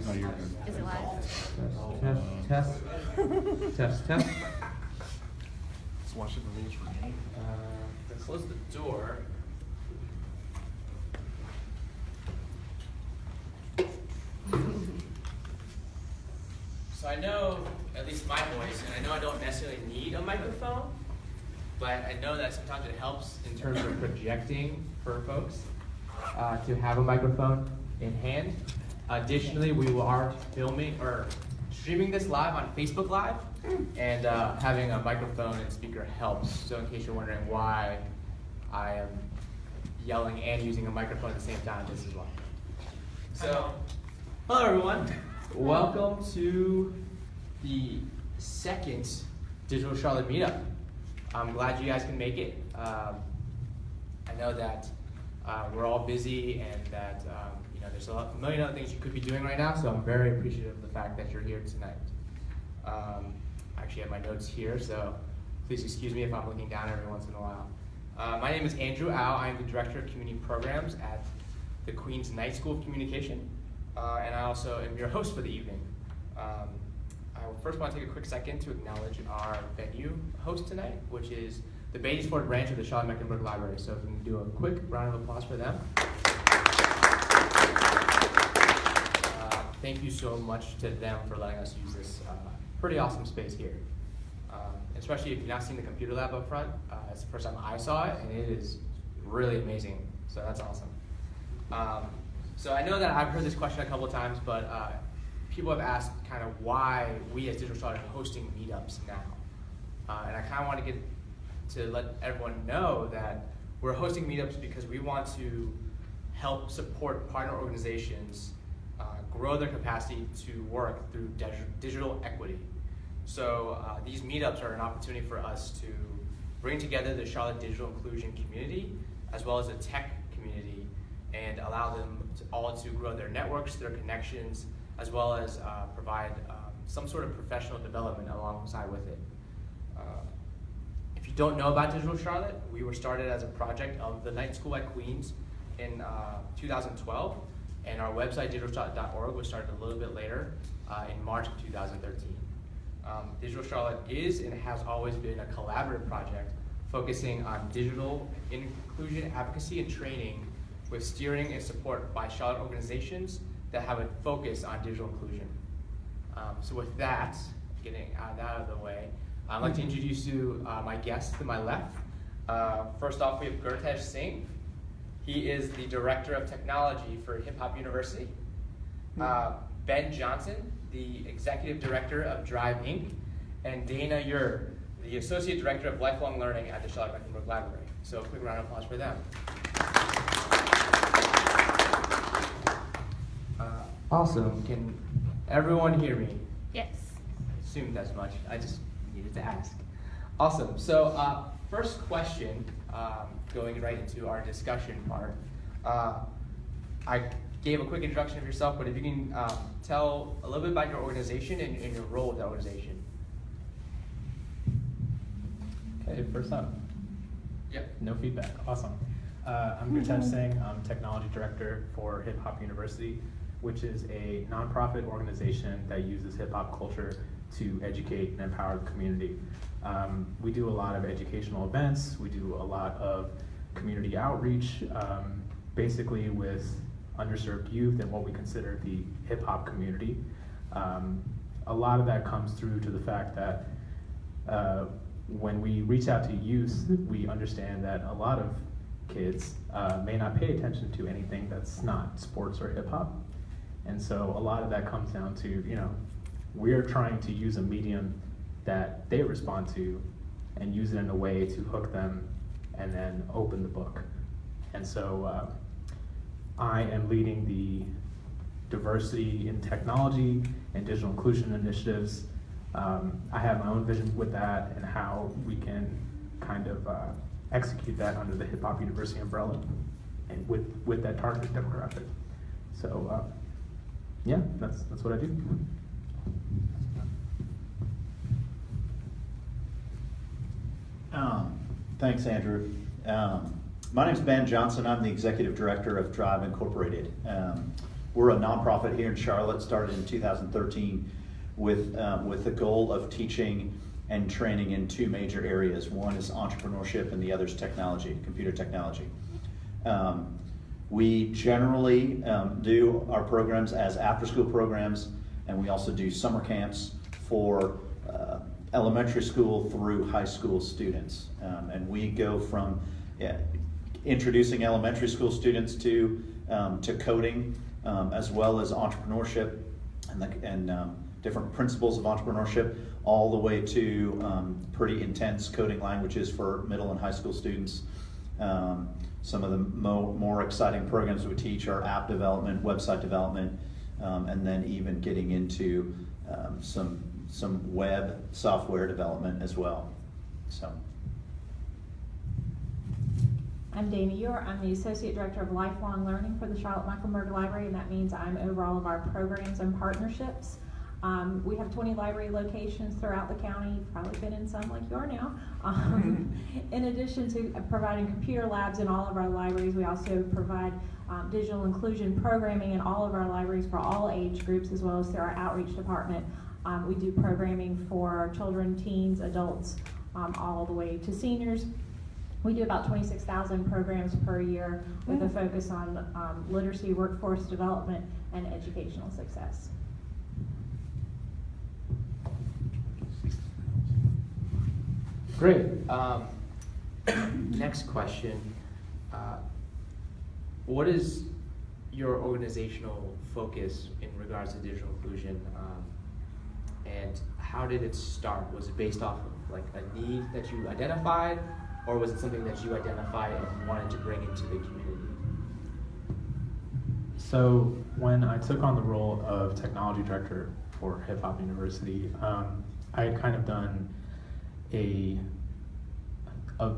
Oh, you're good. Is it live? Test. Let's watch it remains for me. Close the door. So I know, at least my voice, and I know I don't necessarily need a microphone, but I know that sometimes it helps in terms of projecting for folks to have a microphone in hand. Additionally, we are filming or streaming this live on Facebook Live, and having a microphone and speaker helps. So in case you're wondering why I am yelling and using a microphone at the same time, this is why. So, hello everyone. Welcome to the second Digital Charlotte Meetup. I'm glad you guys can make it. I know that we're all busy and that there's a million other things you could be doing right now, so I'm very appreciative of the fact that you're here tonight. I actually have my notes here, so please excuse me if I'm looking down every once in a while. My name is Andrew Au. I am the Director of Community Programs at the Queen's Knight School of Communication, and I also am your host for the evening. I first want to take a quick second to acknowledge our venue host tonight, which is the Beatty-Ford branch of the Charlotte Mecklenburg Library. So if we can do a quick round of applause for them. Thank you so much to them for letting us use this pretty awesome space here. Especially if you've not seen the computer lab up front. It's the first time I saw it, and it is really amazing. So that's awesome. So I know that I've heard this question a couple of times, but people have asked kind of why we as Digital Charlotte are hosting meetups now. And I kind of want to let everyone know that we're hosting meetups because we want to help support partner organizations grow their capacity to work through digital equity. So these meetups are an opportunity for us to bring together the Charlotte digital inclusion community as well as the tech community and allow them all to grow their networks, their connections, as well as provide some sort of professional development alongside with it. If you don't know about Digital Charlotte, we were started as a project of the Knight School at Queens in 2012, and our website, digitalcharlotte.org, was started a little bit later in March of 2013. Digital Charlotte is and has always been a collaborative project focusing on digital inclusion, advocacy, and training with steering and support by Charlotte organizations that have a focus on digital inclusion. So with that, getting that out of the way, I'd like to introduce you my guests to my left. First off, we have Gurtej Singh. He is the Director of Technology for Hip Hop University. Ben Johnson, the Executive Director of Drive Inc., and Dana Eure, the Associate Director of Lifelong Learning at the Charlotte Mecklenburg Library. So a quick round of applause for them. Awesome. Can everyone hear me? Yes. Assumed as much. I just needed to ask. Awesome. So first question, going right into our discussion part. I gave a quick introduction of yourself, but if you can tell a little bit about your organization and your role with the organization. Okay, first up. Yep. No feedback. Awesome. I'm Gurtej Singh. I'm Technology Director for Hip Hop University, which is a nonprofit organization that uses hip hop culture to educate and empower the community. We do a lot of educational events. We do a lot of community outreach, basically with underserved youth and what we consider the hip hop community. A lot of that comes through to the fact that when we reach out to youth, we understand that a lot of kids may not pay attention to anything that's not sports or hip hop. And so a lot of that comes down to, we're trying to use a medium that they respond to and use it in a way to hook them and then open the book. And so I am leading the diversity in technology and digital inclusion initiatives. I have my own vision with that and how we can kind of execute that under the Hip Hop University umbrella and with that target demographic. So yeah, that's what I do. Thanks, Andrew. My name's Ben Johnson. I'm the Executive Director of Drive Incorporated. we're a nonprofit here in Charlotte, started in 2013 with the goal of teaching and training in two major areas. One is entrepreneurship and the other is technology, computer technology. We generally do our programs as after-school programs, and we also do summer camps for elementary school through high school students. And we go from introducing elementary school students to coding, as well as entrepreneurship and different principles of entrepreneurship, all the way to pretty intense coding languages for middle and high school students. Some of the more exciting programs we teach are app development, website development, and then even getting into some web software development as well. So. I'm Dana Eure. I'm the Associate Director of Lifelong Learning for the Charlotte Mecklenburg Library, and that means I'm over all of our programs and partnerships. We have 20 library locations throughout the county. You've probably been in some like you are now. In addition to providing computer labs in all of our libraries, we also provide digital inclusion programming in all of our libraries for all age groups, as well as through our outreach department. We do programming for children, teens, adults, all the way to seniors. We do about 26,000 programs per year with a focus on literacy, workforce development, and educational success. Great. Next question. What is your organizational focus in regards to digital inclusion? And how did it start? Was it based off of like a need that you identified, or was it something that you identified and wanted to bring into the community? So when I took on the role of technology director for Hip Hop University, I had kind of done a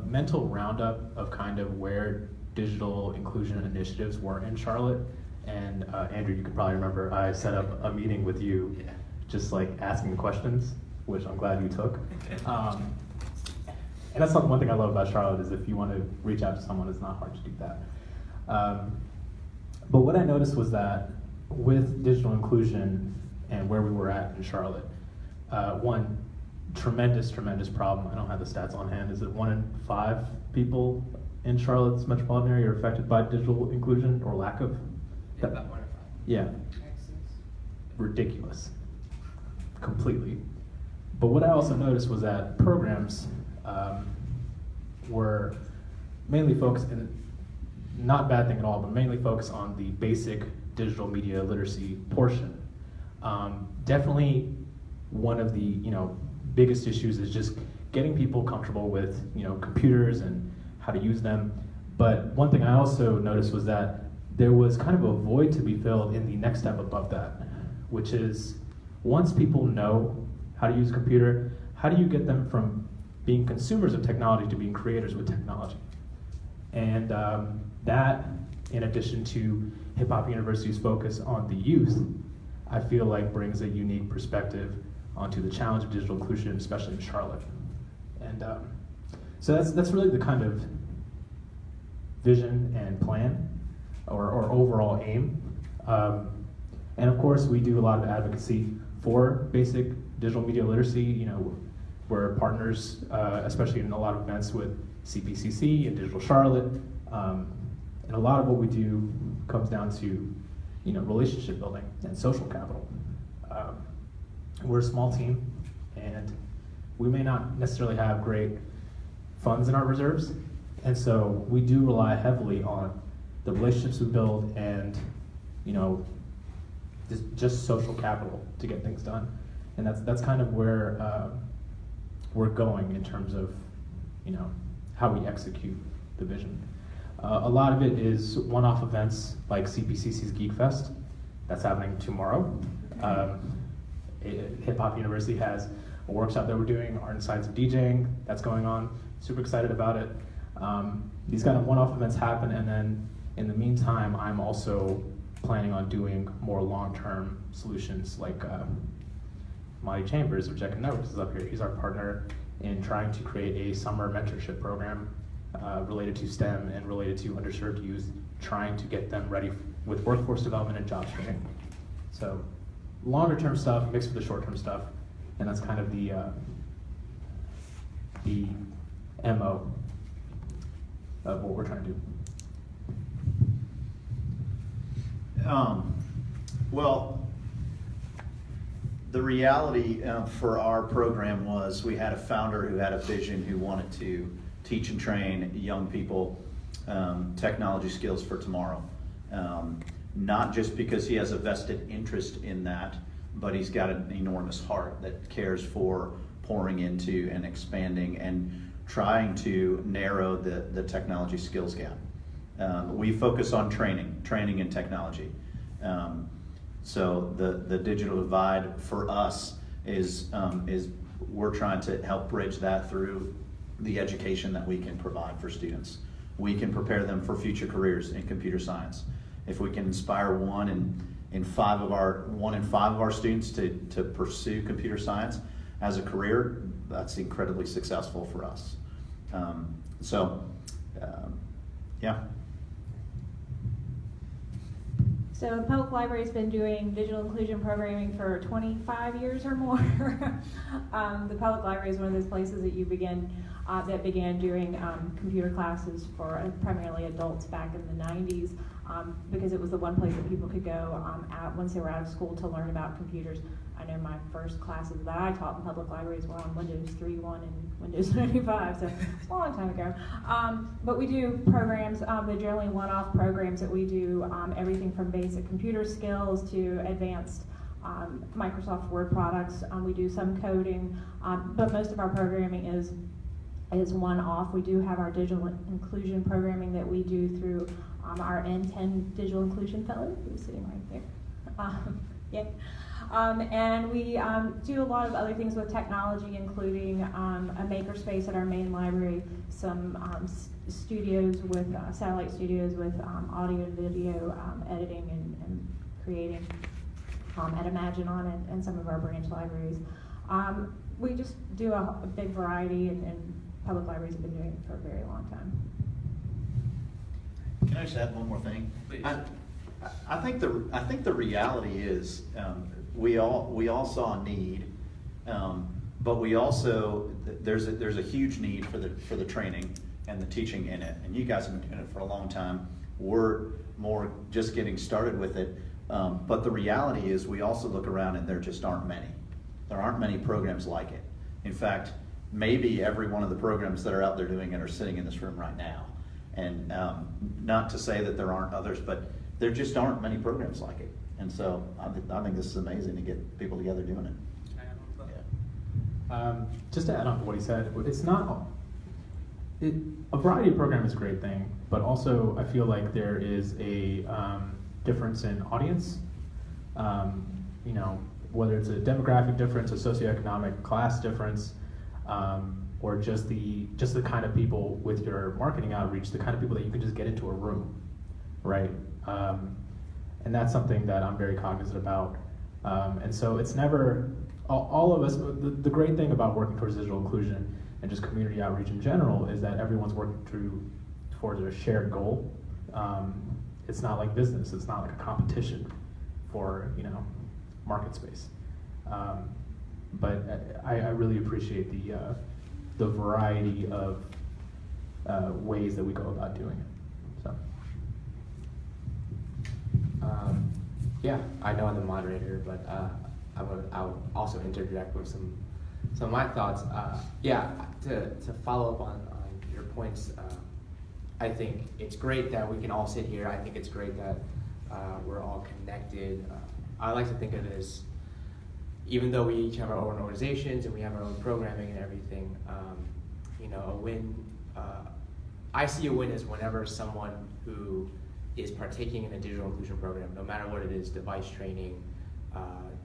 mental roundup of kind of where digital inclusion initiatives were in Charlotte. And Andrew, you could probably remember, I set up a meeting with you, just like asking questions, which I'm glad you took. And that's one thing I love about Charlotte, is if you want to reach out to someone, it's not hard to do that. But what I noticed was that with digital inclusion and where we were at in Charlotte, one tremendous problem, I don't have the stats on hand, is that 1 in 5 people in Charlotte's metropolitan area are affected by digital inclusion or lack of? Yeah, about 1 in 5. Yeah. Ridiculous. Completely. But what I also noticed was that programs were mainly focused, and not a bad thing at all, but mainly focused on the basic digital media literacy portion. Definitely one of the biggest issues is just getting people comfortable with computers and how to use them. But one thing I also noticed was that there was kind of a void to be filled in the next step above that, which is once people know how to use a computer, how do you get them from being consumers of technology to being creators with technology? And that, in addition to Hip Hop University's focus on the youth, I feel like brings a unique perspective onto the challenge of digital inclusion, especially in Charlotte. And so that's really the kind of vision and plan, or overall aim. And of course, we do a lot of advocacy for basic digital media literacy. We're partners, especially in a lot of events with CPCC and Digital Charlotte. And a lot of what we do comes down to, relationship building and social capital. We're a small team, and we may not necessarily have great funds in our reserves, and so we do rely heavily on the relationships we build and, just social capital to get things done. And that's kind of where we're going in terms of, how we execute the vision. A lot of it is one-off events like CPCC's Geek Fest. That's happening tomorrow. Hip Hop University has a workshop that we're doing, Art and Science of DJing, that's going on. Super excited about it. These kind of one-off events happen, and then in the meantime, I'm also planning on doing more long-term solutions like Monty Chambers of Jack and Networks is up here. He's our partner in trying to create a summer mentorship program related to STEM and related to underserved youth, trying to get them ready with workforce development and jobs training. So longer term stuff mixed with the short term stuff, and that's kind of the MO of what we're trying to do. Well, the reality for our program was we had a founder who had a vision, who wanted to teach and train young people technology skills for tomorrow. Not just because he has a vested interest in that, but he's got an enormous heart that cares for pouring into and expanding and trying to narrow the technology skills gap. We focus on training and technology. So the digital divide for us is we're trying to help bridge that through the education that we can provide for students. We can prepare them for future careers in computer science. If we can inspire one in five of our students to pursue computer science as a career, that's incredibly successful for us. Yeah. So the public library has been doing digital inclusion programming for 25 years or more. The public library is one of those places that that began doing computer classes for primarily adults back in the 90s, because it was the one place that people could go once they were out of school to learn about computers. I know my first classes that I taught in public libraries were on Windows 3.1 and Windows 95, so it's a long time ago. But we do programs, they're generally one-off programs that we do, everything from basic computer skills to advanced Microsoft Word products. We do some coding, but most of our programming is one-off. We do have our digital inclusion programming that we do through our N10 Digital Inclusion Fellow, who's sitting right there. Yeah. And we do a lot of other things with technology, including a makerspace at our main library, some studios with satellite studios with audio and video editing and creating at Imaginon and some of our branch libraries. We just do a big variety, and public libraries have been doing it for a very long time. Can I just add one more thing? Please. I think the reality is we all saw a need, but we also there's a huge need for the training and the teaching in it. And you guys have been doing it for a long time. We're more just getting started with it. But the reality is we also look around and there just aren't many. There aren't many programs like it. In fact, maybe every one of the programs that are out there doing it are sitting in this room right now. And not to say that there aren't others, but there just aren't many programs like it. And so I think this is amazing to get people together doing it. Yeah. Just to add on to what he said, it's not a variety of program is a great thing, but also I feel like there is a difference in audience. You know, whether it's a demographic difference, a socioeconomic class difference, or just the kind of people with your marketing outreach, the kind of people that you can just get into a room, right? And that's something that I'm very cognizant about. And so it's never, all of us, the great thing about working towards digital inclusion and just community outreach in general is that everyone's working towards a shared goal. It's not like business, it's not like a competition for, market space. But I really appreciate the variety of ways that we go about doing it. So. Yeah, I know I'm the moderator, but I'll also interject with some of my thoughts. To follow up on your points, I think it's great that we can all sit here. I think it's great that we're all connected. I like to think of it as, even though we each have our own organizations and we have our own programming and everything, a win, I see a win as whenever someone who is partaking in a digital inclusion program, no matter what it is, device training,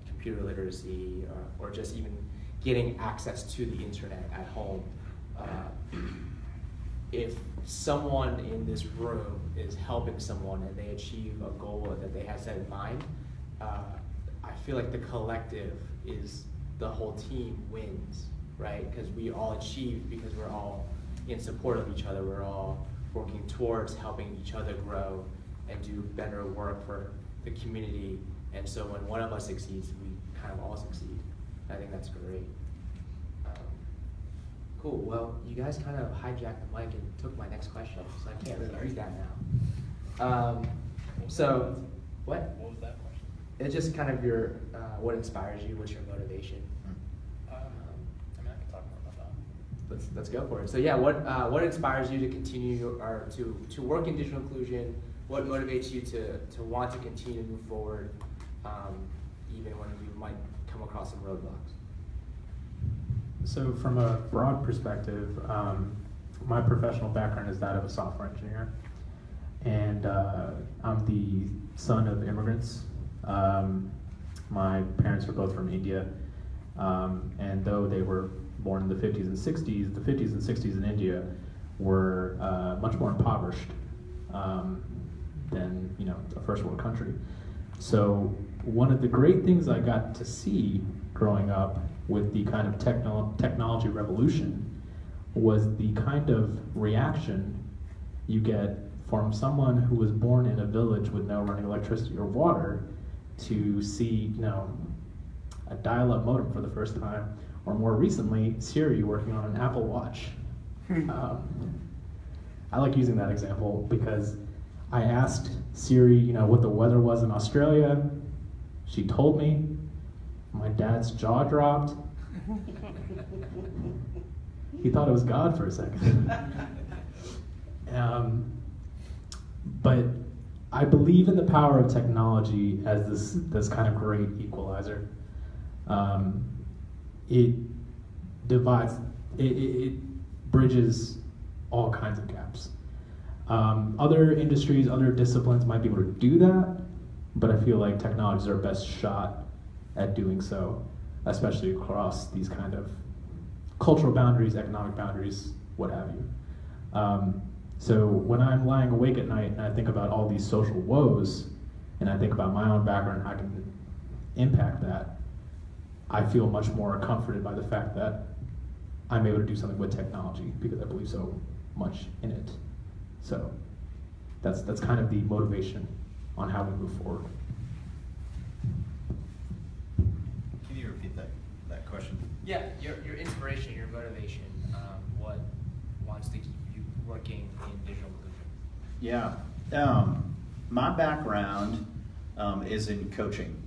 computer literacy, or just even getting access to the internet at home. If someone in this room is helping someone and they achieve a goal that they have set in mind, I feel like the collective is the whole team wins, right? Because we all achieve because we're all in support of each other. We're all working towards helping each other grow and do better work for the community. And so when one of us succeeds, we kind of all succeed. I think that's great. Cool. Well, you guys kind of hijacked the mic and took my next question, so I can't really use that now. So, what? What was that question? It's just kind of your what inspires you. What's your motivation? I mean, I can talk more about that. Let's go for it. So yeah, what inspires you to continue or to work in digital inclusion? What motivates you to want to continue to move forward, even when you might come across some roadblocks? So from a broad perspective, my professional background is that of a software engineer. And I'm the son of immigrants. My parents were both from India. And though they were born in the 50s and 60s, the 50s and 60s in India were much more impoverished than a first world country. So one of the great things I got to see growing up with the kind of technology revolution was the kind of reaction you get from someone who was born in a village with no running electricity or water to see, a dial-up modem for the first time, or more recently, Siri working on an Apple Watch. I like using that example because I asked Siri, what the weather was in Australia. She told me. My dad's jaw dropped. He thought it was God for a second. But I believe in the power of technology as this kind of great equalizer. It divides, it bridges all kinds of gaps. Other industries, other disciplines might be able to do that, but I feel like technology is our best shot at doing so, especially across these kind of cultural boundaries, economic boundaries, what have you. So when I'm lying awake at night and I think about all these social woes, and I think about my own background and how I can impact that, I feel much more comforted by the fact that I'm able to do something with technology because I believe so much in it. So that's kind of the motivation on how we move forward. Can you repeat that question? Yeah, your inspiration, your motivation, what wants to keep you working in digital inclusion? Yeah, my background is in coaching,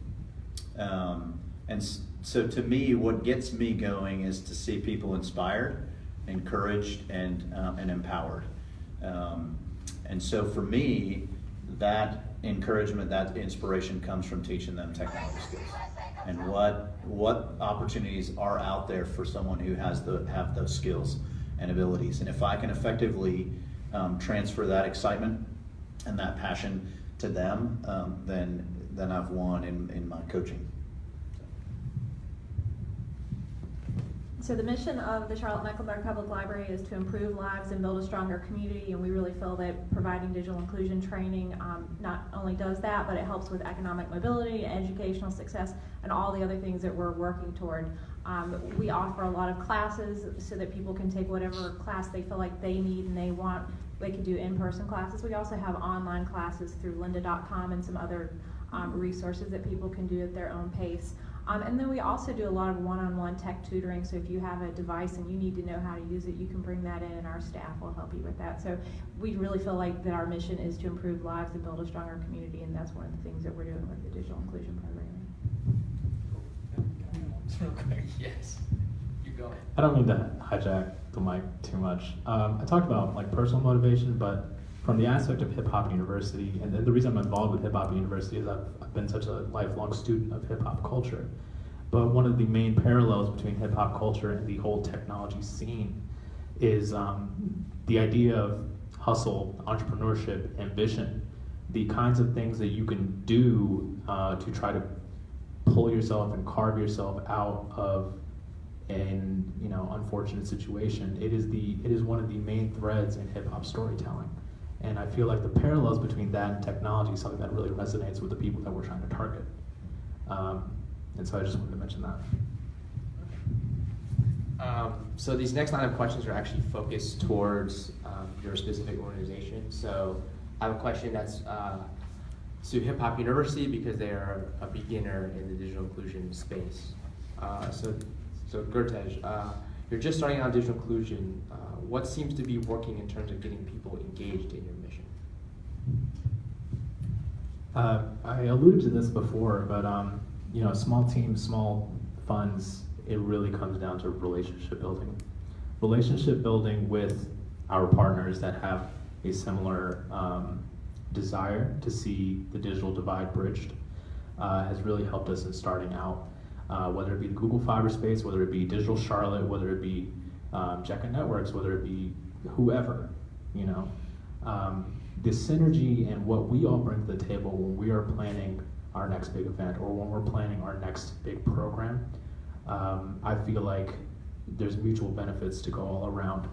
so to me, what gets me going is to see people inspired, encouraged, and empowered. And so for me, that encouragement, that inspiration comes from teaching them technology skills and what opportunities are out there for someone who have those skills and abilities. And if I can effectively transfer that excitement and that passion to them, then I've won in my coaching. So the mission of the Charlotte Mecklenburg Public Library is to improve lives and build a stronger community, and we really feel that providing digital inclusion training not only does that, but it helps with economic mobility, educational success, and all the other things that we're working toward. We offer a lot of classes so that people can take whatever class they feel like they need and they want. They can do in-person classes. We also have online classes through lynda.com and some other resources that people can do at their own pace. And then we also do a lot of one-on-one tech tutoring, so if you have a device and you need to know how to use it, you can bring that in and our staff will help you with that. So we really feel like that our mission is to improve lives and build a stronger community, and that's one of the things that we're doing with the digital inclusion program. Real quick, yes. Keep going. I don't mean to hijack the mic too much. I talked about personal motivation, but from the aspect of Hip Hop University, and the reason I'm involved with Hip Hop University is I've been such a lifelong student of hip hop culture. But one of the main parallels between hip hop culture and the whole technology scene is the idea of hustle, entrepreneurship, ambition, the kinds of things that you can do to try to pull yourself and carve yourself out of an unfortunate situation. It is one of the main threads in hip hop storytelling. And I feel like the parallels between that and technology is something that really resonates with the people that we're trying to target. And so I just wanted to mention that. So these next line of questions are actually focused towards your specific organization. So I have a question that's to Hip Hop University because they are a beginner in the digital inclusion space. So Gurtej, you're just starting out digital inclusion. What seems to be working in terms of getting people engaged in your mission? I alluded to this before, but you know, small teams, small funds, it really comes down to relationship building. Relationship building with our partners that have a similar desire to see the digital divide bridged has really helped us in starting out. Whether it be the Google Fiber space, whether it be Digital Charlotte, whether it be Jekka Networks, whether it be whoever, you know. The synergy and what we all bring to the table when we are planning our next big event or when we're planning our next big program, I feel like there's mutual benefits to go all around.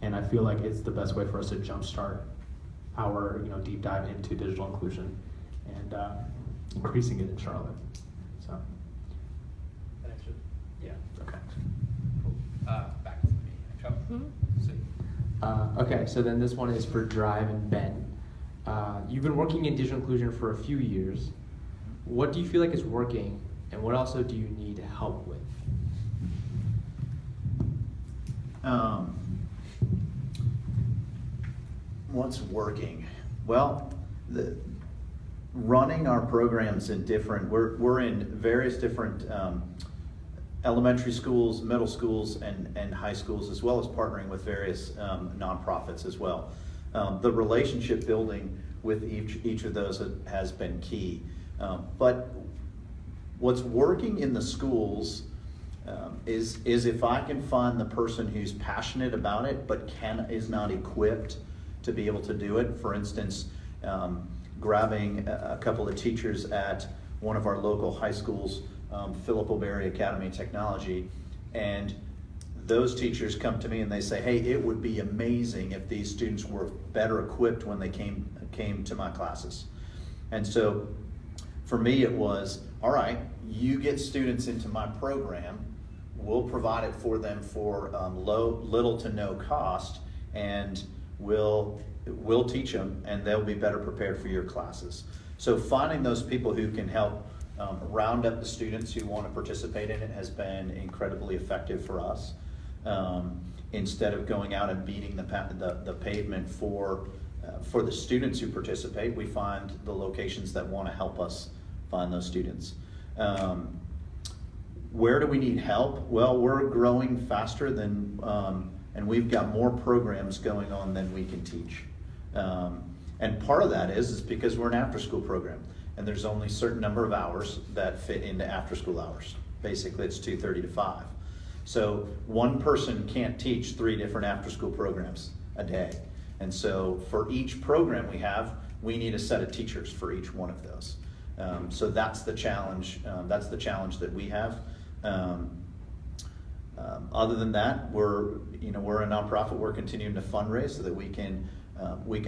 And I feel like it's the best way for us to jumpstart our deep dive into digital inclusion and increasing it in Charlotte. So. That answered. Yeah. Okay. Cool. Back to me. Chuck. Sweet. Okay, so then this one is for Drive and Ben. You've been working in digital inclusion for a few years. What do you feel like is working, and what also do you need help with? What's working? Well, running our programs in different, we're in various different elementary schools, middle schools, and high schools, as well as partnering with various nonprofits as well. The relationship building with each of those has been key. But what's working in the schools is if I can find the person who's passionate about it but is not equipped to be able to do it. For instance, grabbing a couple of teachers at one of our local high schools, Philip O'Berry Academy of Technology, and those teachers come to me and they say, hey, it would be amazing if these students were better equipped when they came to my classes. And so for me it was, all right, you get students into my program, we'll provide it for them for little to no cost, and we'll teach them and they'll be better prepared for your classes. So finding those people who can help round up the students who want to participate in it has been incredibly effective for us. Instead of going out and beating the pavement for the students who participate, we find the locations that want to help us find those students. Where do we need help? Well, we're growing faster than, and we've got more programs going on than we can teach. And part of that is because we're an after-school program, and there's only a certain number of hours that fit into after-school hours. Basically, it's 2:30 to 5. So one person can't teach 3 different after-school programs a day. And so for each program we need a set of teachers for each one of those. So that's the challenge. That's the challenge that we have. Other than that, we're a nonprofit. We're continuing to fundraise so that we can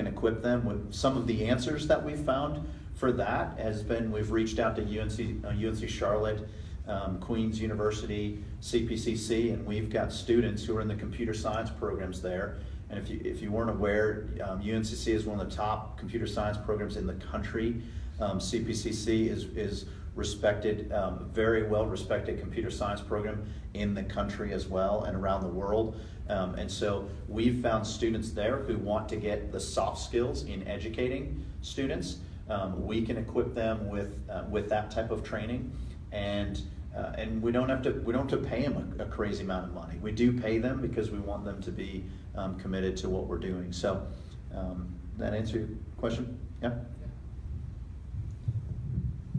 equip them with some of the answers that we've found. For that has been, we've reached out to UNC Charlotte, Queen's University, CPCC, and we've got students who are in the computer science programs there. And if you weren't aware, UNCC is one of the top computer science programs in the country. CPCC is respected, very well respected computer science program in the country as well and around the world. And so we've found students there who want to get the soft skills in educating students. We can equip them with that type of training, and we don't have to pay them a crazy amount of money. We do pay them because we want them to be committed to what we're doing. So that answer your question? Yeah.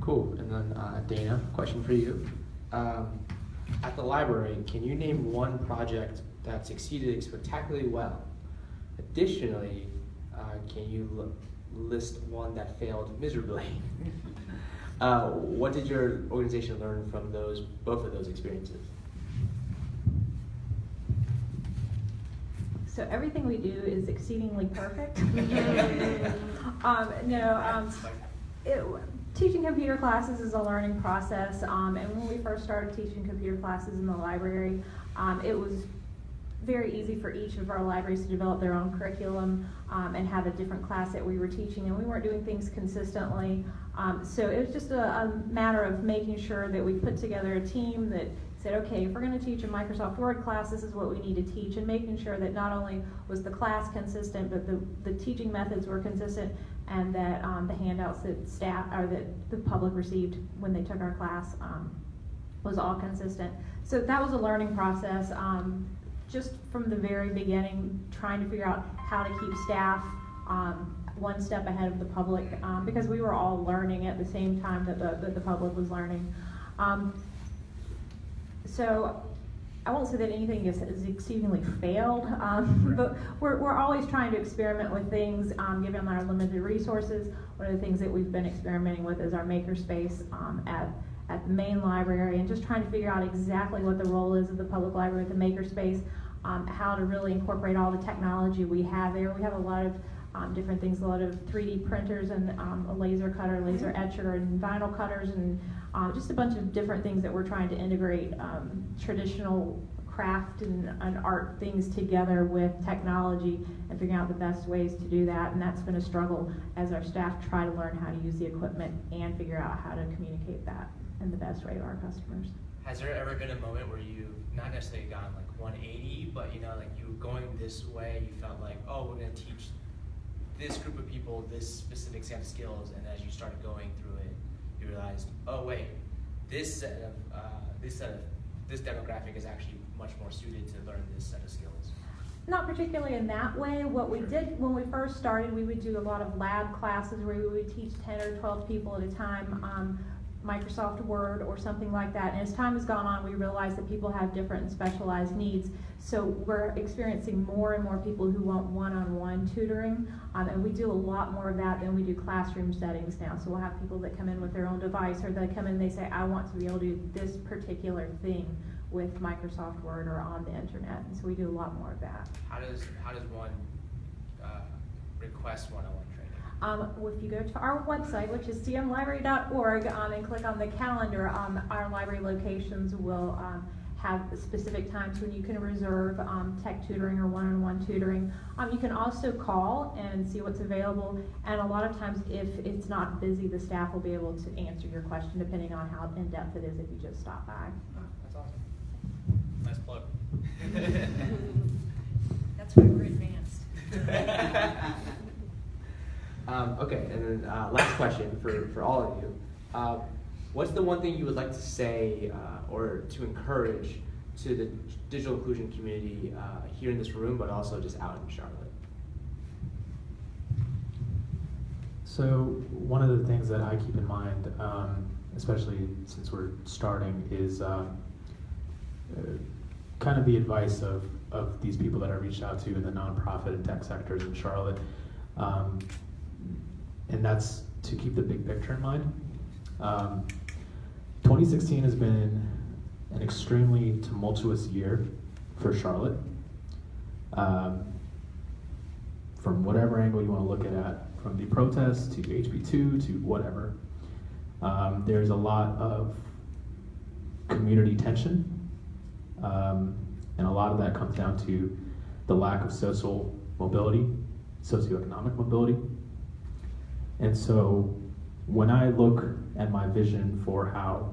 Cool. And then Dana, question for you. At the library, can you name one project that succeeded spectacularly well? Additionally, can you list one that failed miserably? What did your organization learn from both of those experiences? So everything we do is exceedingly perfect. Teaching computer classes is a learning process, and when we first started teaching computer classes in the library, it was very easy for each of our libraries to develop their own curriculum and have a different class that we were teaching, and we weren't doing things consistently. So it was just a matter of making sure that we put together a team that said, okay, if we're going to teach a Microsoft Word class, this is what we need to teach, and making sure that not only was the class consistent, but the teaching methods were consistent, and that the handouts that staff or that the public received when they took our class was all consistent. So that was a learning process. Just from the very beginning, trying to figure out how to keep staff one step ahead of the public, because we were all learning at the same time that the public was learning. So I won't say that anything is exceedingly failed, but we're always trying to experiment with things, given our limited resources. One of the things that we've been experimenting with is our makerspace at the main library, and just trying to figure out exactly what the role is of the public library with the makerspace, how to really incorporate all the technology we have there. We have a lot of different things, a lot of 3D printers and a laser cutter, laser etcher, and vinyl cutters, and just a bunch of different things that we're trying to integrate traditional craft and art things together with technology and figuring out the best ways to do that. And that's been a struggle as our staff try to learn how to use the equipment and figure out how to communicate that in the best way to our customers. Has there ever been a moment where you not necessarily gone like 180, but you know, like you were going this way, you felt like, oh, we're going to teach this group of people this specific set of skills, and as you started going through it, you realized, oh wait, this demographic is actually much more suited to learn this set of skills? Not particularly in that way. What we did when we first started, we would do a lot of lab classes where we would teach 10 or 12 people at a time Microsoft Word or something like that. And as time has gone on, we realized that people have different and specialized needs. So we're experiencing more and more people who want one-on-one tutoring. And we do a lot more of that than we do classroom settings now. So we'll have people that come in with their own device, or they come in and they say, I want to be able to do this particular thing with Microsoft Word or on the internet. And so we do a lot more of that. How does one request one-on-one training? If you go to our website, which is cmlibrary.org, and click on the calendar, our library locations will have specific times when you can reserve tech tutoring or one-on-one tutoring. You can also call and see what's available, and a lot of times if it's not busy, the staff will be able to answer your question depending on how in-depth it is if you just stop by. Oh, that's awesome. Nice plug. That's why we're advanced. Okay, and then last question for all of you. What's the one thing you would like to say or to encourage to the digital inclusion community here in this room, but also just out in Charlotte? So one of the things that I keep in mind, especially since we're starting, is kind of the advice of these people that I reached out to in the nonprofit and tech sectors in Charlotte. And that's to keep the big picture in mind. 2016 has been an extremely tumultuous year for Charlotte. From whatever angle you want to look at it, from the protests to HB2 to whatever. There's a lot of community tension, and a lot of that comes down to the lack of social mobility, socioeconomic mobility. And so when I look at my vision for how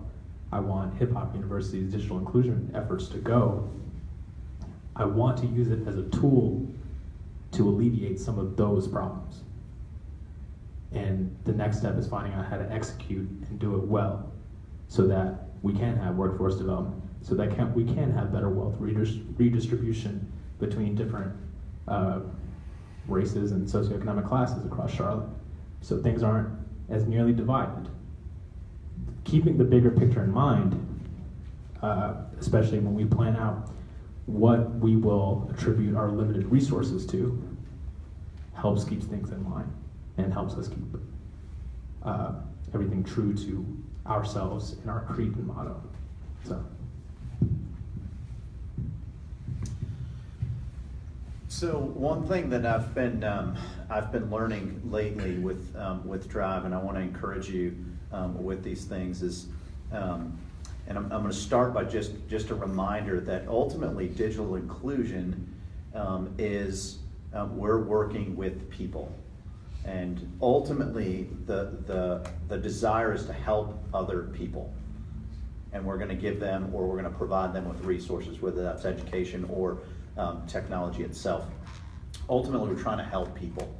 I want Hip Hop University's digital inclusion efforts to go, I want to use it as a tool to alleviate some of those problems. And the next step is finding out how to execute and do it well so that we can have workforce development, so that we can have better wealth redistribution between different races and socioeconomic classes across Charlotte, so things aren't as nearly divided. Keeping the bigger picture in mind, especially when we plan out what we will attribute our limited resources to, helps keep things in line and helps us keep everything true to ourselves and our creed and motto. So one thing that I've been learning lately with Drive, and I want to encourage you with these things, is And I'm going to start by just a reminder that ultimately digital inclusion is we're working with people. And ultimately, the desire is to help other people. And we're going to give them, or we're going to provide them with resources, whether that's education or technology itself. Ultimately, we're trying to help people.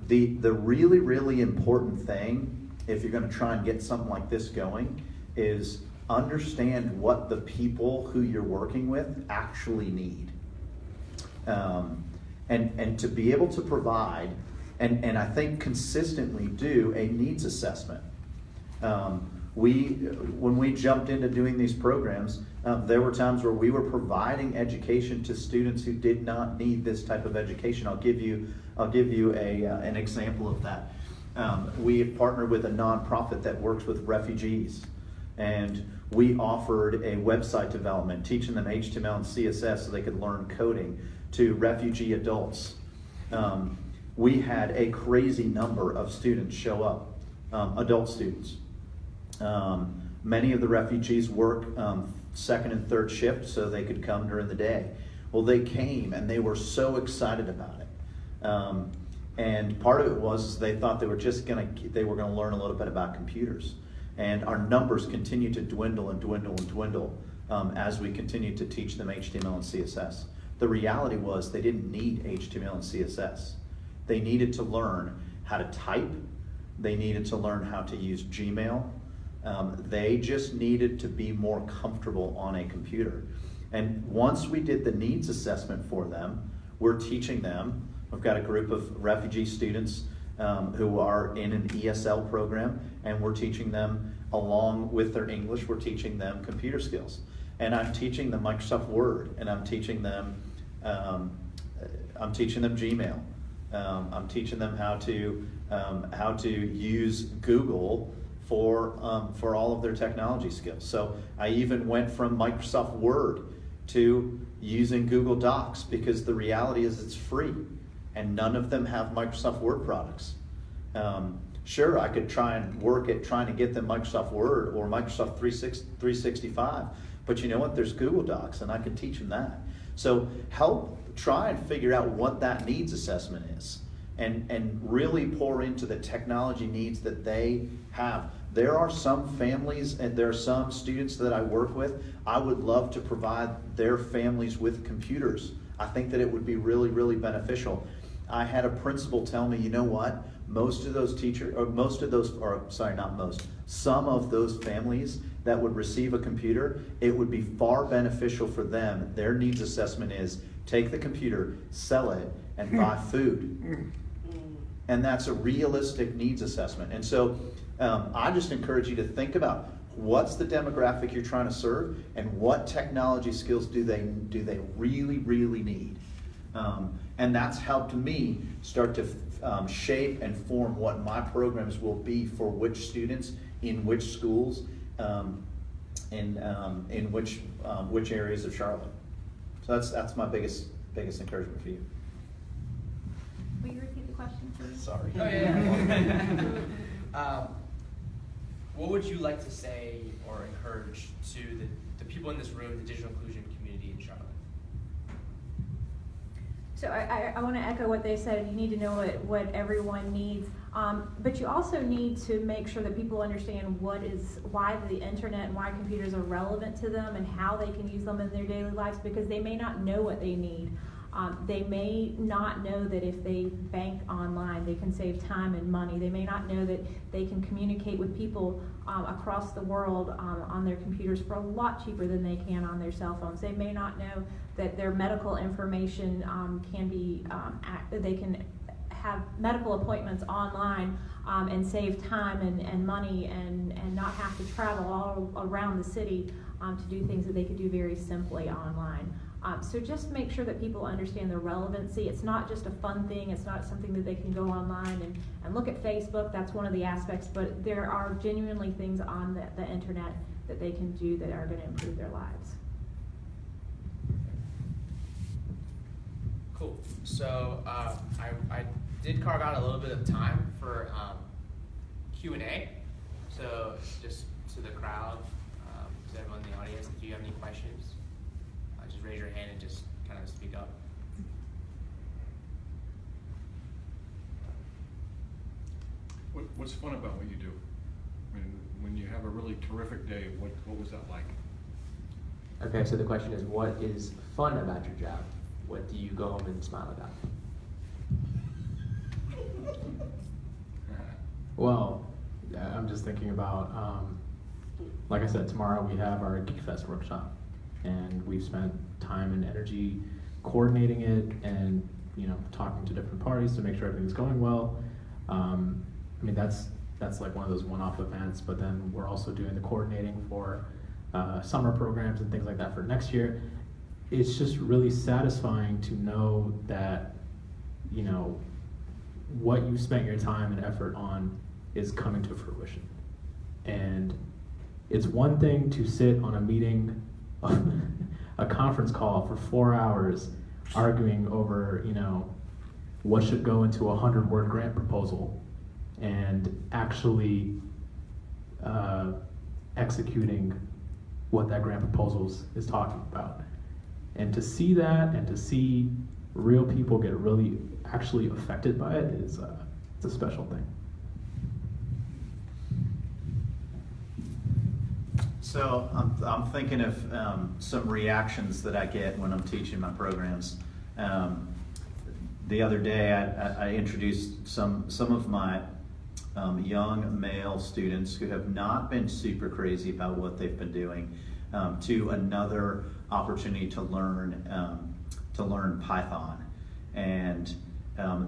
The really, really important thing, if you're going to try and get something like this going, is understand what the people who you're working with actually need. And to be able to provide, and I think consistently do a needs assessment. When we jumped into doing these programs, there were times where we were providing education to students who did not need this type of education. I'll give you an example of that. We have partnered with a nonprofit that works with refugees, and we offered a website development, teaching them HTML and CSS so they could learn coding to refugee adults. We had a crazy number of students show up, adult students. Many of the refugees work second and third shift so they could come during the day. Well, they came and they were so excited about it. And part of it was they thought they were gonna learn a little bit about computers. And our numbers continue to dwindle and dwindle and dwindle as we continue to teach them HTML and CSS. The reality was they didn't need HTML and CSS. They needed to learn how to type. They needed to learn how to use Gmail. They just needed to be more comfortable on a computer. And once we did the needs assessment for them, we're teaching them. We've got a group of refugee students who are in an ESL program, and we're teaching them, along with their English, we're teaching them computer skills. And I'm teaching them Microsoft Word, and I'm teaching them Gmail. I'm teaching them how to use Google for all of their technology skills. So I even went from Microsoft Word to using Google Docs, because the reality is it's free, and none of them have Microsoft Word products. Sure, I could try and work at trying to get them Microsoft Word or Microsoft 365, but you know what? There's Google Docs, and I could teach them that. So try and figure out what that needs assessment is, and really pour into the technology needs that they have. There are some families and there are some students that I work with, I would love to provide their families with computers. I think that it would be really, really beneficial. I had a principal tell me, you know what? Some of those families that would receive a computer, it would be far beneficial for them. Their needs assessment is take the computer, sell it, and buy food. And that's a realistic needs assessment. And so I just encourage you to think about what's the demographic you're trying to serve, and what technology skills do they really, really need. And that's helped me start to shape and form what my programs will be for which students, in which schools, in which areas of Charlotte. So that's my biggest encouragement for you. Will you repeat the question, please? Sorry. Oh, yeah. What would you like to say or encourage to the people in this room, the digital inclusion community in Charlotte? So I want to echo what they said. You need to know what everyone needs, but you also need to make sure that people understand why the internet and why computers are relevant to them, and how they can use them in their daily lives, because they may not know what they need. They may not know that if they bank online, they can save time and money. They may not know that they can communicate with people across the world on their computers for a lot cheaper than they can on their cell phones. They may not know that their medical information can be, they can have medical appointments online and save time and money and not have to travel all around the city to do things that they could do very simply online. So just make sure that people understand the relevancy. It's not just a fun thing. It's not something that they can go online and look at Facebook. That's one of the aspects, but there are genuinely things on the internet that they can do that are going to improve their lives. Cool. So I did carve out a little bit of time for Q&A. So just to the crowd, to everyone in the audience, if you have any questions, just raise your hand and just kind of speak up. What's fun about what you do? I mean, when you have a really terrific day, what was that like? Okay, so the question is, what is fun about your job? What do you go home and smile about? Well, I'm just thinking about, like I said, tomorrow we have our Geek Fest workshop, and we've spent time and energy coordinating it and, you know, talking to different parties to make sure everything's going well. I mean, that's like one of those one-off events, but then we're also doing the coordinating for summer programs and things like that for next year. It's just really satisfying to know that, you know, what you spent your time and effort on is coming to fruition. And it's one thing to sit on a meeting, a conference call for 4 hours arguing over, you know, what should go into a 100-word grant proposal, and actually executing what that grant proposal is talking about. And to see that, and to see real people get really actually affected by it, is it's a special thing. So I'm thinking of some reactions that I get when I'm teaching my programs. The other day I introduced some of my young male students who have not been super crazy about what they've been doing to another opportunity to learn Python, and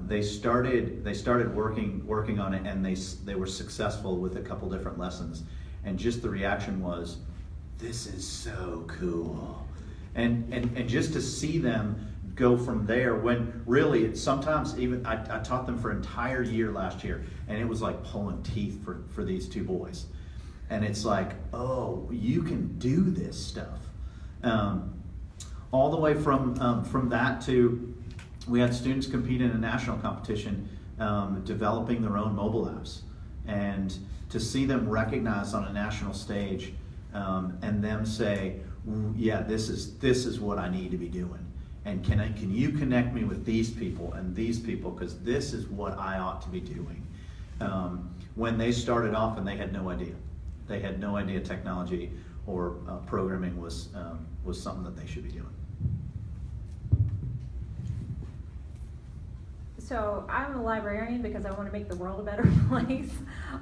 they started working on it, and they were successful with a couple different lessons, and just the reaction was, "This is so cool," and just to see them go from there, when really sometimes even I taught them for an entire year last year, and it was like pulling teeth for these two boys. And it's like, oh, you can do this stuff. All the way from that to, we had students compete in a national competition developing their own mobile apps. And to see them recognized on a national stage and them say, yeah, this is what I need to be doing. And can you connect me with these people and these people, because this is what I ought to be doing. When they started off and they had no idea. They had no idea technology or programming was something that they should be doing. So I'm a librarian because I want to make the world a better place.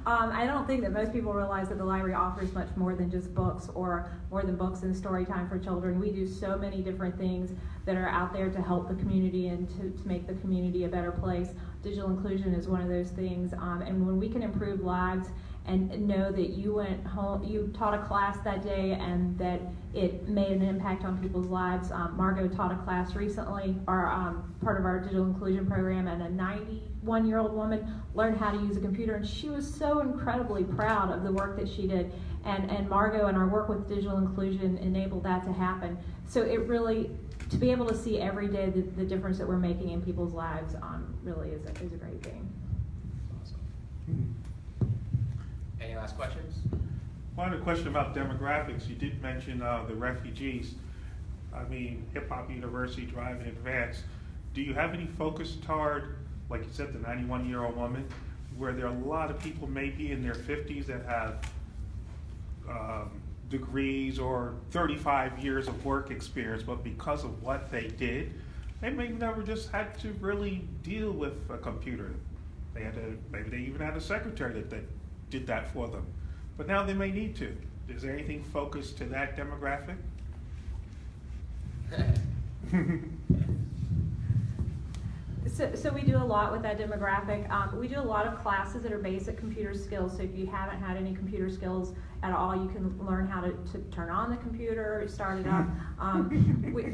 I don't think that most people realize that the library offers much more than just books, or more than books and story time for children. We do so many different things that are out there to help the community and to make the community a better place. Digital inclusion is one of those things, and when we can improve lives and know that you went home, you taught a class that day, and that it made an impact on people's lives. Margot taught a class recently, or part of our digital inclusion program, and a 91-year-old woman learned how to use a computer, and she was so incredibly proud of the work that she did. And Margot and our work with digital inclusion enabled that to happen. So it really, to be able to see every day the difference that we're making in people's lives really is a great thing. Awesome. Any last questions? Well, I had a question about demographics. You did mention the refugees. I mean, Hip Hop University, Driving Advance. Do you have any focus toward, like you said, the 91-year-old woman, where there are a lot of people maybe in their 50s that have degrees or 35 years of work experience, but because of what they did, they may never just had to really deal with a computer. They had to, maybe they even had a secretary that did that for them, but now they may need to. Is there anything focused to that demographic? So we do a lot with that demographic. We do a lot of classes that are basic computer skills. So if you haven't had any computer skills at all, you can learn how to turn on the computer, start it up.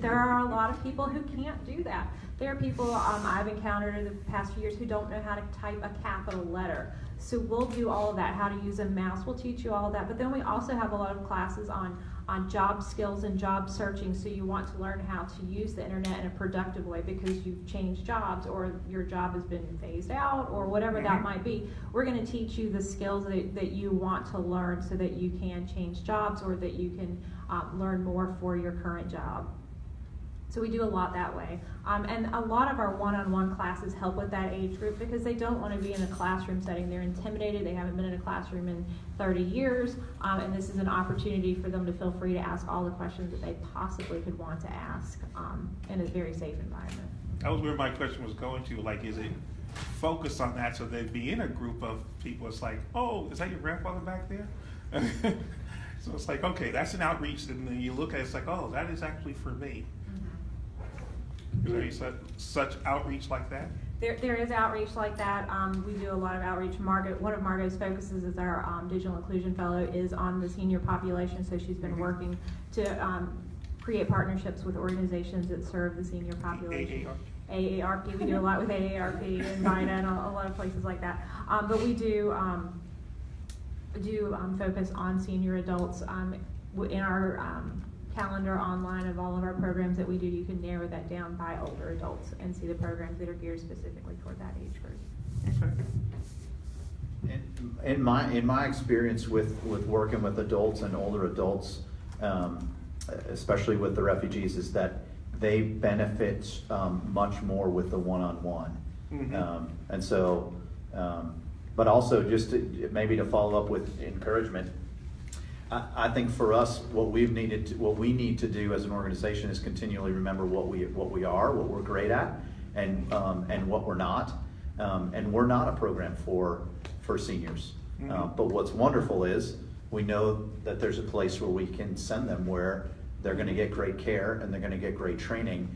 There are a lot of people who can't do that. There are people I've encountered in the past few years who don't know how to type a capital letter. So we'll do all of that, how to use a mouse, we'll teach you all of that. But then we also have a lot of classes on job skills and job searching. So you want to learn how to use the internet in a productive way because you've changed jobs or your job has been phased out or whatever that might be. We're going to teach you the skills that you want to learn so that you can change jobs or that you can learn more for your current job. So we do a lot that way. And a lot of our one-on-one classes help with that age group because they don't want to be in a classroom setting. They're intimidated. They haven't been in a classroom in 30 years. And this is an opportunity for them to feel free to ask all the questions that they possibly could want to ask in a very safe environment. That was where my question was going to. Like, is it focused on that so they'd be in a group of people? It's like, oh, is that your grandfather back there? So it's like, okay, that's an outreach. And then you look at it, it's like, oh, that is actually for me. Is there any such outreach like that? There is outreach like that. We do a lot of outreach. One of Margot's focuses as our digital inclusion fellow is on the senior population. So she's been working to create partnerships with organizations that serve the senior population. AARP. We do a lot with AARP and VITA and a lot of places like that. But we do focus on senior adults in our calendar online of all of our programs that we do. You can narrow that down by older adults and see the programs that are geared specifically toward that age group. In my experience with working with adults and older adults, especially with the refugees, is that they benefit much more with the one-on-one. And so, but also just maybe to follow up with encouragement, I think for us, what we need to do as an organization is continually remember what we are, what we're great at, and what we're not. And we're not a program for seniors. But what's wonderful is we know that there's a place where we can send them where they're going to get great care and they're going to get great training.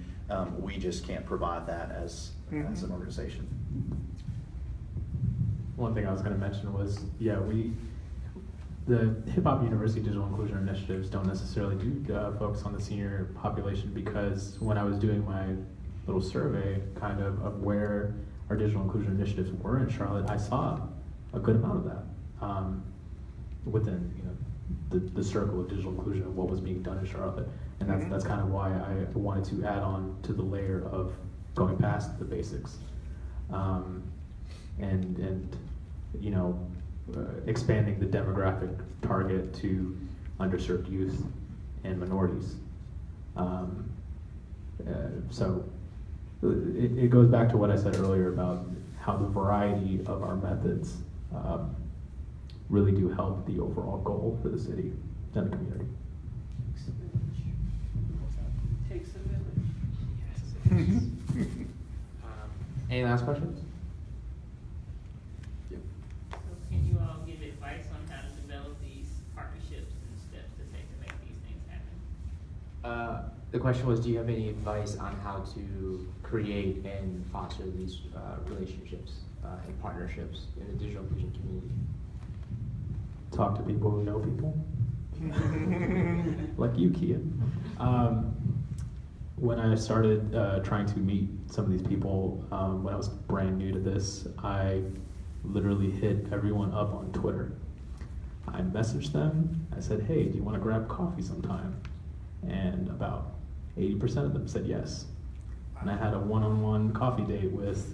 We just can't provide that as an organization. One thing I was going to mention was, the Hip Hop University Digital Inclusion Initiatives don't necessarily do focus on the senior population, because when I was doing my little survey kind of where our digital inclusion initiatives were in Charlotte, I saw a good amount of that within the circle of digital inclusion of what was being done in Charlotte. And that's kind of why I wanted to add on to the layer of going past the basics and expanding the demographic target to underserved youth and minorities. So it goes back to what I said earlier about how the variety of our methods really do help the overall goal for the city and the community. Takes a village. Any last questions? So can you all give advice on how to develop these partnerships and steps to take to make these things happen? The question was, do you have any advice on how to create and foster these relationships and partnerships in the digital inclusion community? Talk to people who know people. Like you, Kia. When I started trying to meet some of these people, when I was brand new to this, I literally hit everyone up on Twitter. I messaged them. I said, hey, do you want to grab coffee sometime? And about 80% of them said yes. And I had a one-on-one coffee date with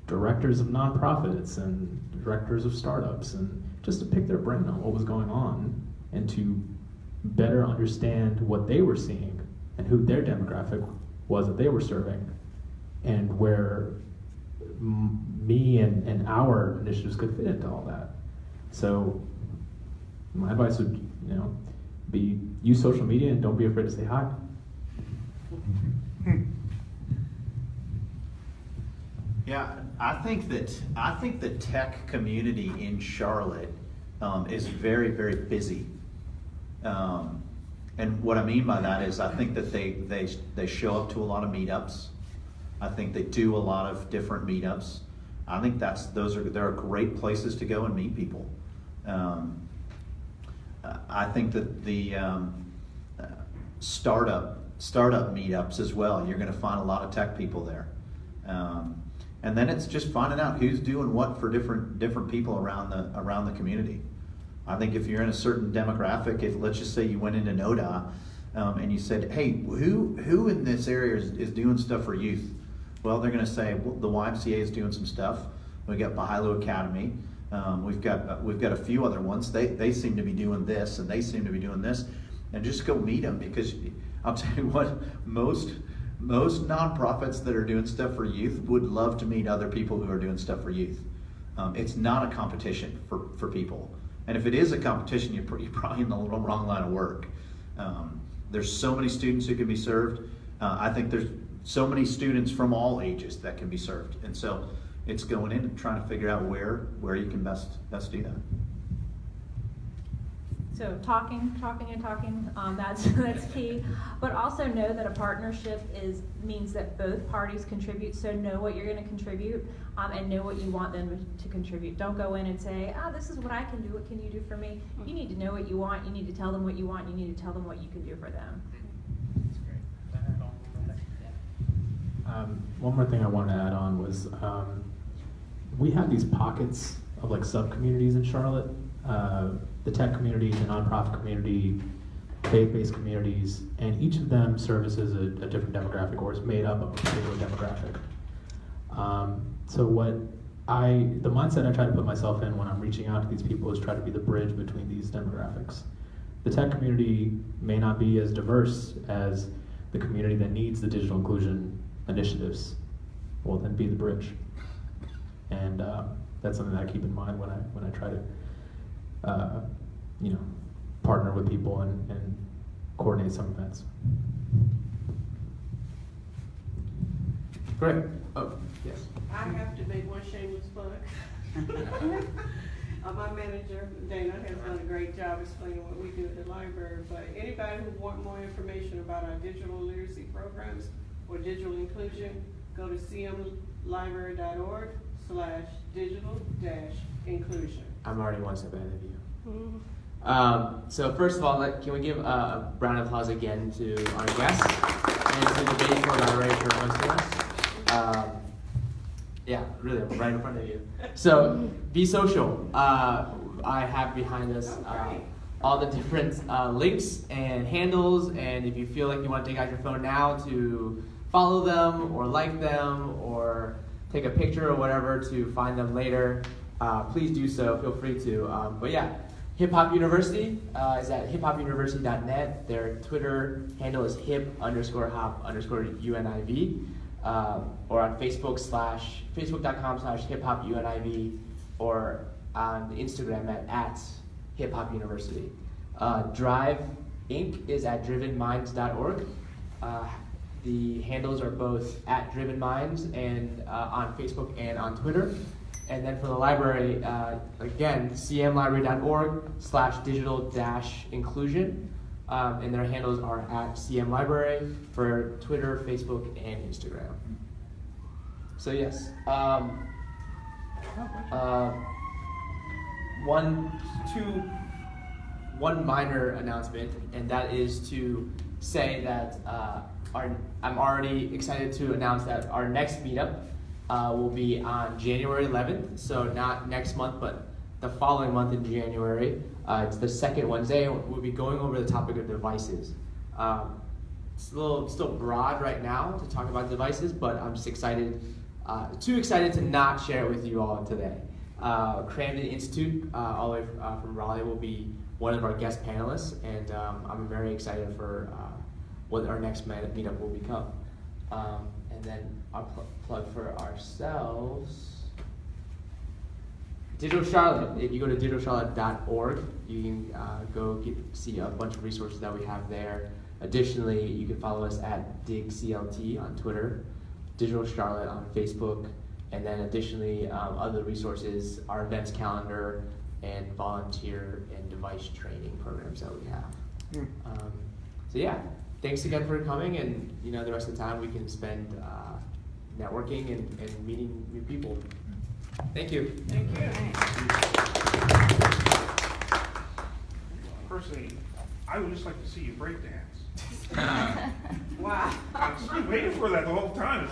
directors of nonprofits and directors of startups, and just to pick their brain on what was going on and to better understand what they were seeing and who their demographic was that they were serving, and where me and our initiatives could fit into all that. So my advice would, use social media and don't be afraid to say hi. Yeah, I think the tech community in Charlotte is very, very busy. And what I mean by that is I think that they show up to a lot of meetups. I think they do a lot of different meetups. I think they're great places to go and meet people. I think that the startup meetups as well, you're going to find a lot of tech people there. And then it's just finding out who's doing what for different people around the community. I think if you're in a certain demographic, if let's just say you went into NODA and you said, hey, who in this area is doing stuff for youth? Well, they're going to say, well, the YMCA is doing some stuff. We got Bahilo Academy. We've got a few other ones. They seem to be doing this, and they seem to be doing this, and just go meet them, because I'll tell you what, most nonprofits that are doing stuff for youth would love to meet other people who are doing stuff for youth. It's not a competition for people, and if it is a competition, you're probably in the wrong line of work. There's so many students who can be served. I think there's so many students from all ages that can be served, and so it's going in and trying to figure out where you can best do that. So talking, that's key. But also know that a partnership means that both parties contribute. So know what you're going to contribute, and know what you want them to contribute. Don't go in and say, this is what I can do. What can you do for me? You need to know what you want. You need to tell them what you want. You need to tell them what you can do for them. That's great. Can I add on one more thing? One more thing I wanted to add on was we have these pockets of like sub-communities in Charlotte. The tech community, the nonprofit community, faith-based communities, and each of them services a different demographic, or is made up of a particular demographic. So the mindset I try to put myself in when I'm reaching out to these people is try to be the bridge between these demographics. The tech community may not be as diverse as the community that needs the digital inclusion initiatives. Well, then be the bridge. And that's something that I keep in mind when I try to partner with people and coordinate some events. Great. Oh, yes. I have to make one shameless plug. My manager, Dana, has done a great job explaining what we do at the library, but anybody who want more information about our digital literacy programs or digital inclusion, go to cmlibrary.org/digital-inclusion. I'm already one step ahead of you. Mm-hmm. So first of all, can we give a round of applause again to our guests and to the Mecklenburg Library for hosting us. Yeah, really, I'm right in front of you. So, be social. I have behind us all the different links and handles, and if you feel like you want to take out your phone now to follow them or like them or take a picture or whatever to find them later, please do so. Feel free to. But yeah, Hip Hop University is at hiphopuniversity.net. Their Twitter handle is hip_hop_UNIV. Or on facebook.com/hiphopuniv, or on Instagram at hiphop university. Drive Inc. is at drivenminds.org. The handles are both at drivenminds and on Facebook and on Twitter. And then for the library, again, cmlibrary.org/digital-inclusion. And their handles are at CM Library for Twitter, Facebook, and Instagram. So yes, one minor announcement, and that is to say that I'm already excited to announce that our next meetup will be on January 11th. So not next month, but the following month in January. It's the second Wednesday, and we'll be going over the topic of devices. It's still broad right now to talk about devices, but I'm just excited, too excited to not share it with you all today. Cramden Institute, all the way from Raleigh, will be one of our guest panelists, and I'm very excited for what our next meetup will become. And then I'll plug for ourselves. Digital Charlotte. If you go to digitalcharlotte.org, you can go see a bunch of resources that we have there. Additionally, you can follow us at DigCLT on Twitter, Digital Charlotte on Facebook, and then additionally other resources, our events calendar, and volunteer and device training programs that we have. So yeah, thanks again for coming, and the rest of the time we can spend networking and meeting new people. Thank you. Thank you. Personally, I would just like to see you break dance. Wow. I was waiting for that the whole time.